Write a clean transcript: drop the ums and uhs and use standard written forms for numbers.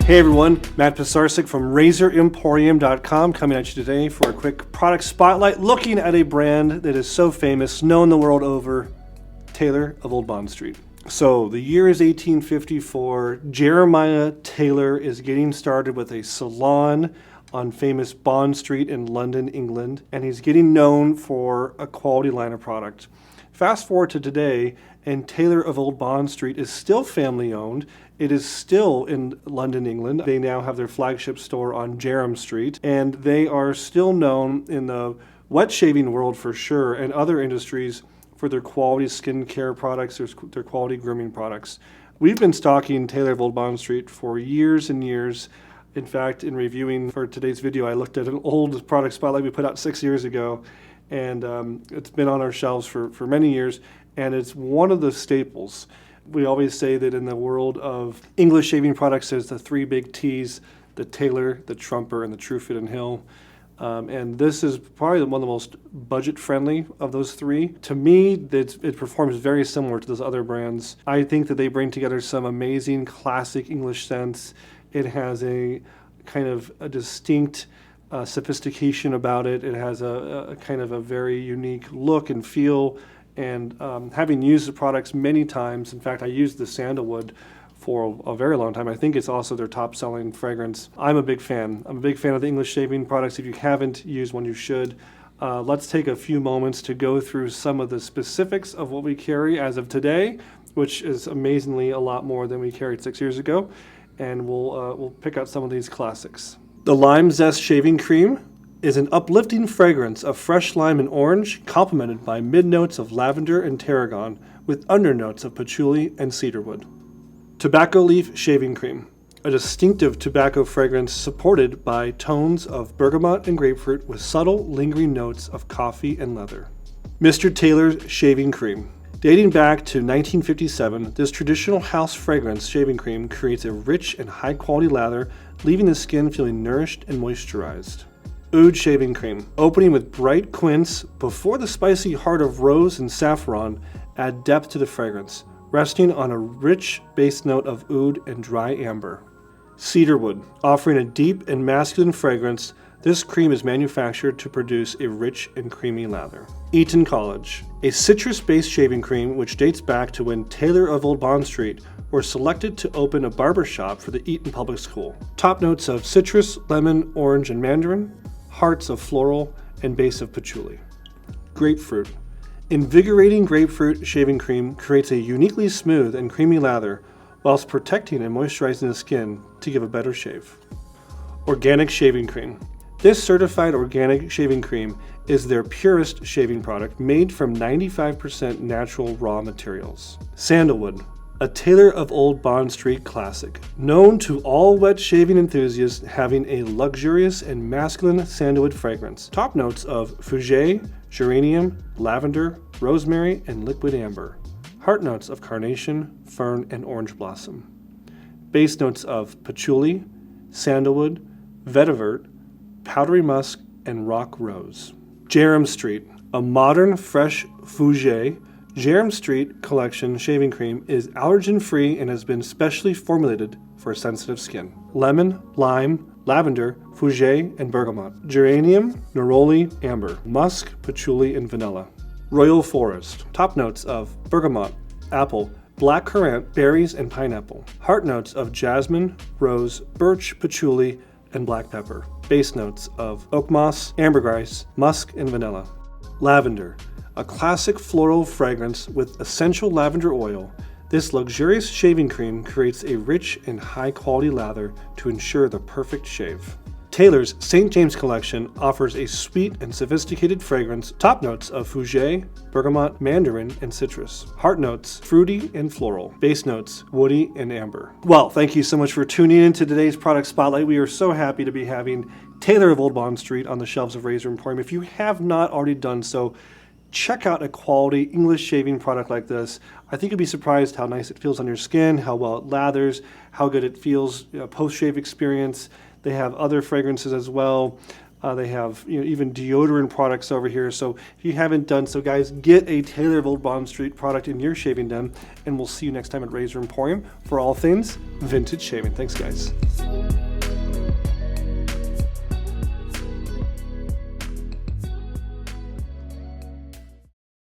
Hey everyone, Matt Pisarcik from RazorEmporium.com coming at you today for a quick product spotlight looking at a brand that is so famous, known the world over, Taylor of Old Bond Street. So the year is 1854. Jeremiah Taylor is getting started with a salon on famous Bond Street in London, England, and he's getting known for a quality line of product. Fast forward to today, and Taylor of Old Bond Street is still family owned. It is still in London, England. They now have their flagship store on Jerram Street, and they are still known in the wet shaving world for sure, and other industries for their quality skincare products, their quality grooming products. We've been stocking Taylor of Old Bond Street for years and years. In fact, in reviewing for today's video, I looked at an old product spotlight we put out 6 years ago, and it's been on our shelves for many years, and it's one of the staples. We always say that in the world of English shaving products, there's the three big T's, the Taylor, the Trumper, and the True Fit and Hill. And this is probably one of the most budget-friendly of those three. To me, it performs very similar to those other brands. I think that they bring together some amazing classic English scents. It has a kind of a distinct sophistication about it. It has a kind of a very unique look and feel. And having used the products many times, in fact, I used the sandalwood for a very long time. I think it's also their top-selling fragrance. I'm a big fan. I'm a big fan of the English shaving products. If you haven't used one, you should. Let's take a few moments to go through some of the specifics of what we carry as of today, which is amazingly a lot more than we carried 6 years ago. And we'll pick out some of these classics. The Lime Zest Shaving Cream is an uplifting fragrance of fresh lime and orange, complemented by mid-notes of lavender and tarragon, with undernotes of patchouli and cedarwood. Tobacco Leaf Shaving Cream, a distinctive tobacco fragrance supported by tones of bergamot and grapefruit with subtle, lingering notes of coffee and leather. Mr. Taylor's Shaving Cream. Dating back to 1957, this traditional house fragrance shaving cream creates a rich and high-quality lather, leaving the skin feeling nourished and moisturized. Oud Shaving Cream. Opening with bright quince before the spicy heart of rose and saffron add depth to the fragrance, resting on a rich base note of oud and dry amber. Cedarwood. Offering a deep and masculine fragrance, this cream is manufactured to produce a rich and creamy lather. Eton College. A citrus-based shaving cream which dates back to when Taylor of Old Bond Street were selected to open a barber shop for the Eton Public School. Top notes of citrus, lemon, orange, and mandarin. Hearts of floral and base of patchouli. Grapefruit. Invigorating grapefruit shaving cream creates a uniquely smooth and creamy lather whilst protecting and moisturizing the skin to give a better shave. Organic Shaving Cream. This certified organic shaving cream is their purest shaving product made from 95% natural raw materials. Sandalwood. A Taylor of Old Bond Street classic, known to all wet shaving enthusiasts, having a luxurious and masculine sandalwood fragrance. Top notes of fougere, geranium, lavender, rosemary, and liquid amber. Heart notes of carnation, fern, and orange blossom. Base notes of patchouli, sandalwood, vetiver, powdery musk, and rock rose. Jerram Street. A modern, fresh fougere Jerram Street Collection Shaving Cream is allergen-free and has been specially formulated for sensitive skin. Lemon, lime, lavender, fougere, and bergamot. Geranium, neroli, amber. Musk, patchouli, and vanilla. Royal Forest. Top notes of bergamot, apple, black currant, berries, and pineapple. Heart notes of jasmine, rose, birch, patchouli, and black pepper. Base notes of oak moss, ambergris, musk, and vanilla. Lavender. A classic floral fragrance with essential lavender oil, this luxurious shaving cream creates a rich and high-quality lather to ensure the perfect shave. Taylor's St. James collection offers a sweet and sophisticated fragrance, top notes of fougere, bergamot, mandarin, and citrus. Heart notes, fruity and floral. Base notes, woody and amber. Well, thank you so much for tuning in to today's product spotlight. We are so happy to be having Taylor of Old Bond Street on the shelves of Razor Emporium. If you have not already done so, check out a quality English shaving product like this. I think you'll be surprised how nice it feels on your skin, how well it lathers, how good it feels, post-shave experience. They have other fragrances as well. They have even deodorant products over here. So if you haven't done so, guys, get a Taylor of Old Bond Street product in your shaving den, and we'll see you next time at Razor Emporium for all things vintage shaving. Thanks, guys.